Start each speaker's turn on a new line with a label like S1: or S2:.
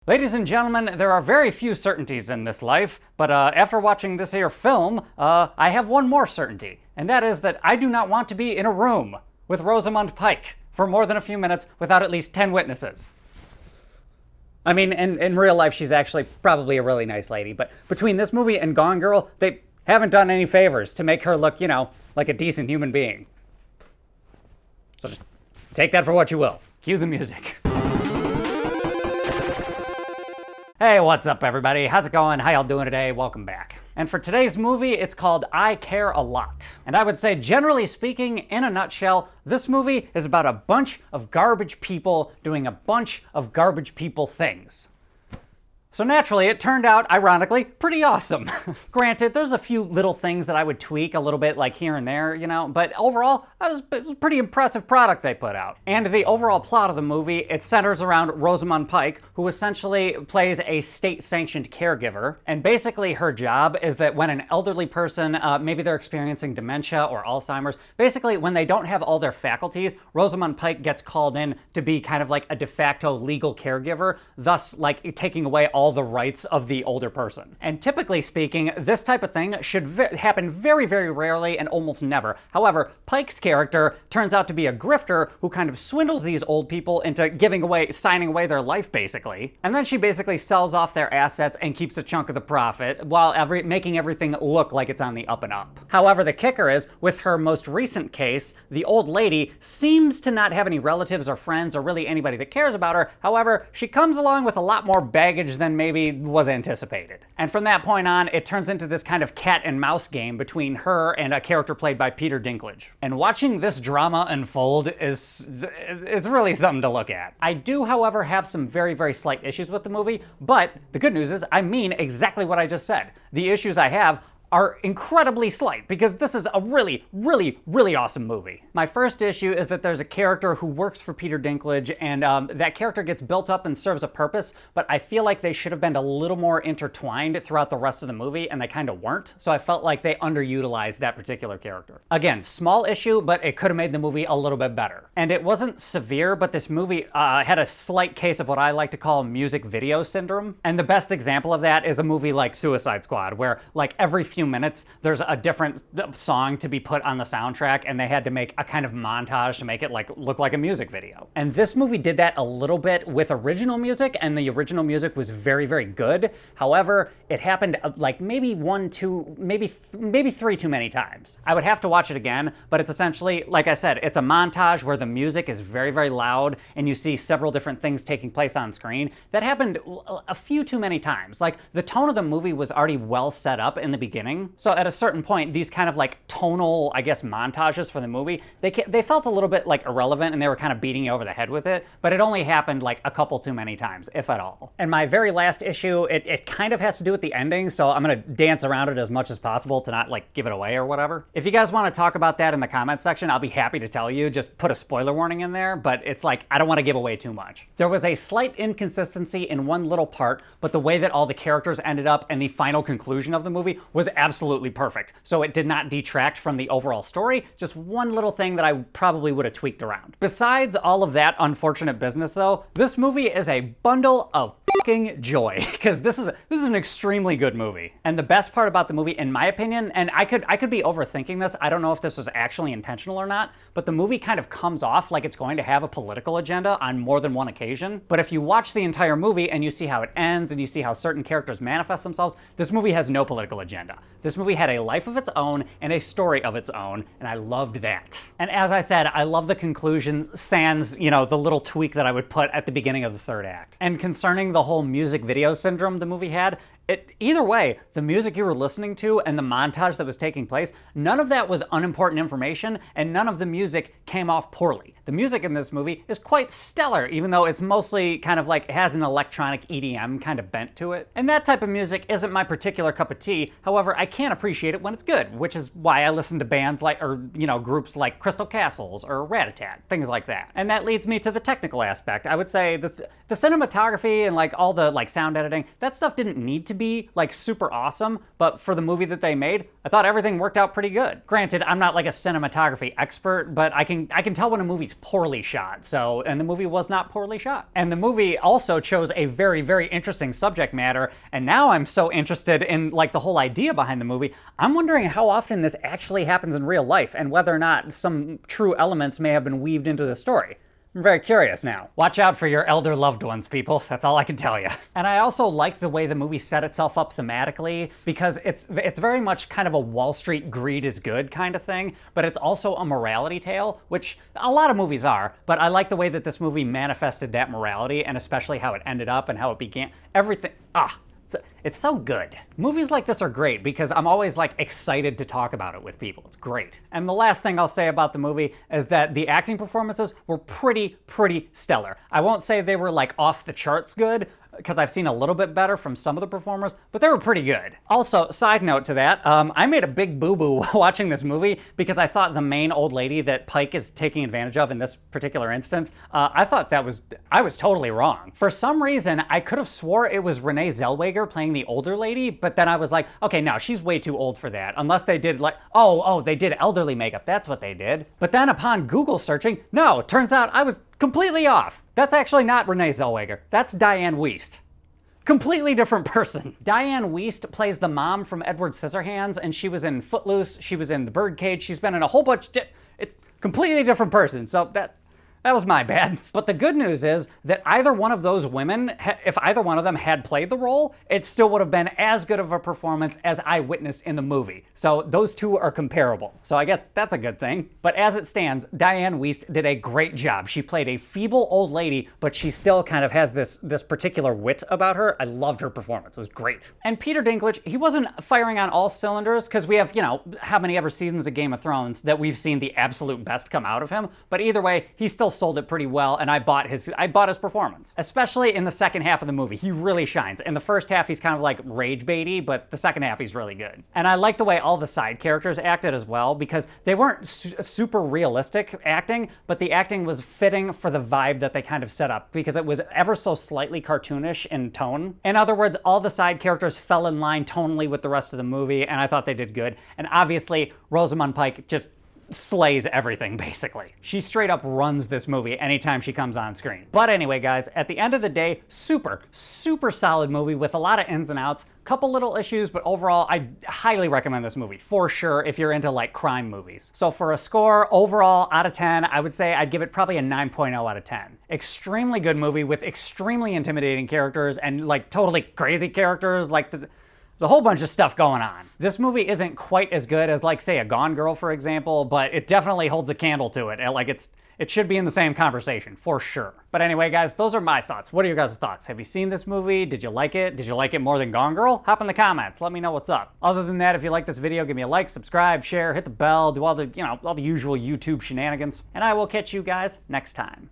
S1: Ladies and gentlemen, there are very few certainties in this life, but after watching this here film, I have one more certainty, and that is that I do not want to be in a room with Rosemund Pike for more than a few minutes without at least 10 witnesses. I mean, in real life, she's actually probably a really nice lady, but between this movie and Gone Girl, they haven't done any favors to make her look, like a decent human being. So just take that for what you will. Cue the music. Hey, what's up everybody? How's it going? How y'all doing today? Welcome back. And for today's movie, it's called I Care a Lot. And I would say, generally speaking, in a nutshell, this movie is about a bunch of garbage people doing a bunch of garbage people things. So naturally, it turned out, ironically, pretty awesome. Granted, there's a few little things that I would tweak a little bit, like here and there, but overall, it was a pretty impressive product they put out. And the overall plot of the movie, it centers around Rosemund Pike, who essentially plays a state-sanctioned caregiver. And basically, her job is that when an elderly person, maybe they're experiencing dementia or Alzheimer's, basically when they don't have all their faculties, Rosemund Pike gets called in to be kind of like a de facto legal caregiver, thus like taking away all the rights of the older person. And typically speaking, this type of thing should happen very, very rarely and almost never. However, Pike's character turns out to be a grifter who kind of swindles these old people into signing away their life basically. And then she basically sells off their assets and keeps a chunk of the profit while making everything look like it's on the up and up. However, the kicker is, with her most recent case, the old lady seems to not have any relatives or friends or really anybody that cares about her. However, she comes along with a lot more baggage than maybe was anticipated. And from that point on, it turns into this kind of cat and mouse game between her and a character played by Peter Dinklage. And watching this drama unfold it's really something to look at. I do, however, have some very, very slight issues with the movie, but the good news is I mean exactly what I just said. The issues I have are incredibly slight because this is a really, really, really awesome movie. My first issue is that there's a character who works for Peter Dinklage, and that character gets built up and serves a purpose, but I feel like they should have been a little more intertwined throughout the rest of the movie, and they kind of weren't, so I felt like they underutilized that particular character. Again, small issue, but it could have made the movie a little bit better. And it wasn't severe, but this movie had a slight case of what I like to call music video syndrome, and the best example of that is a movie like Suicide Squad, where like every few minutes there's a different song to be put on the soundtrack, and they had to make a kind of montage to make it look like a music video. And this movie did that a little bit with original music, and the original music was very, very good. However, it happened like maybe three too many times. I would have to watch it again, but it's essentially, like I said, it's a montage where the music is very, very loud and you see several different things taking place on screen. That happened a few too many times. Like, the tone of the movie was already well set up in the beginning. So at a certain point, these kind of like tonal, I guess, montages for the movie, they felt a little bit like irrelevant, and they were kind of beating you over the head with it, but it only happened like a couple too many times, if at all. And my very last issue, it kind of has to do with the ending, so I'm gonna dance around it as much as possible to not like give it away or whatever. If you guys want to talk about that in the comment section, I'll be happy to tell you. Just put a spoiler warning in there, but it's like, I don't want to give away too much. There was a slight inconsistency in one little part, but the way that all the characters ended up and the final conclusion of the movie was absolutely perfect. So it did not detract from the overall story, just one little thing that I probably would have tweaked around. Besides all of that unfortunate business though, this movie is a bundle of fucking joy, because this is an extremely good movie. And the best part about the movie, in my opinion, and I could be overthinking this, I don't know if this was actually intentional or not, but the movie kind of comes off like it's going to have a political agenda on more than one occasion. But if you watch the entire movie and you see how it ends and you see how certain characters manifest themselves, this movie has no political agenda. This movie had a life of its own and a story of its own, and I loved that. And as I said, I love the conclusions sans, the little tweak that I would put at the beginning of the third act. And concerning the whole music video syndrome the movie had, either way, the music you were listening to and the montage that was taking place, none of that was unimportant information, and none of the music came off poorly. The music in this movie is quite stellar, even though it's mostly kind of like, it has an electronic EDM kind of bent to it. And that type of music isn't my particular cup of tea. However, I can appreciate it when it's good, which is why I listen to bands like, or groups like Crystal Castles or Rat-a-Tat, things like that. And that leads me to the technical aspect. I would say the cinematography and like all the like sound editing, that stuff didn't need to be like super awesome, but for the movie that they made, I thought everything worked out pretty good. Granted, I'm not like a cinematography expert, but I can tell when a movie's poorly shot. And the movie was not poorly shot. And the movie also chose a very, very interesting subject matter. And now I'm so interested in like the whole idea behind the movie. I'm wondering how often this actually happens in real life and whether or not some true elements may have been weaved into the story. I'm very curious now. Watch out for your elder loved ones, people. That's all I can tell you. And I also liked the way the movie set itself up thematically, because it's very much kind of a Wall Street greed is good kind of thing, but it's also a morality tale, which a lot of movies are, but I like the way that this movie manifested that morality, and especially how it ended up and how it began. Everything, it's so good. Movies like this are great because I'm always like excited to talk about it with people. It's great. And the last thing I'll say about the movie is that the acting performances were pretty stellar. I won't say they were like off the charts good, because I've seen a little bit better from some of the performers, but they were pretty good. Also, side note to that, I made a big boo-boo watching this movie because I thought the main old lady that Pike is taking advantage of in this particular instance, I was totally wrong. For some reason, I could have swore it was Renee Zellweger playing the older lady, but then I was like, okay, no, she's way too old for that, unless they did like, they did elderly makeup, that's what they did. But then upon Google searching, no, turns out I was completely off. That's actually not Renee Zellweger. That's Diane Wiest. Completely different person. Diane Wiest plays the mom from Edward Scissorhands, and she was in Footloose, she was in The Birdcage, she's been in a whole bunch it's completely different person, so that was my bad. But the good news is that either one of those women, if either one of them had played the role, it still would have been as good of a performance as I witnessed in the movie. So those two are comparable. So I guess that's a good thing. But as it stands, Diane Wiest did a great job. She played a feeble old lady, but she still kind of has this particular wit about her. I loved her performance. It was great. And Peter Dinklage, he wasn't firing on all cylinders, because we have, how many ever seasons of Game of Thrones that we've seen the absolute best come out of him. But either way, he still sold it pretty well, and I bought his performance. Especially in the second half of the movie. He really shines. In the first half, he's kind of like rage baity, but the second half, he's really good. And I like the way all the side characters acted as well, because they weren't super realistic acting, but the acting was fitting for the vibe that they kind of set up, because it was ever so slightly cartoonish in tone. In other words, all the side characters fell in line tonally with the rest of the movie, and I thought they did good. And obviously, Rosemund Pike just slays everything, basically. She straight up runs this movie anytime she comes on screen. But anyway, guys, at the end of the day, super solid movie with a lot of ins and outs, couple little issues, but overall, I highly recommend this movie, for sure, if you're into like crime movies. So for a score, overall, out of 10, I would say I'd give it probably a 9.0 out of 10. Extremely good movie with extremely intimidating characters and like totally crazy characters, like there's a whole bunch of stuff going on. This movie isn't quite as good as like, say, a Gone Girl, for example, but it definitely holds a candle to it. It should be in the same conversation, for sure. But anyway, guys, those are my thoughts. What are your guys' thoughts? Have you seen this movie? Did you like it? Did you like it more than Gone Girl? Hop in the comments. Let me know what's up. Other than that, if you like this video, give me a like, subscribe, share, hit the bell, do all the usual YouTube shenanigans. And I will catch you guys next time.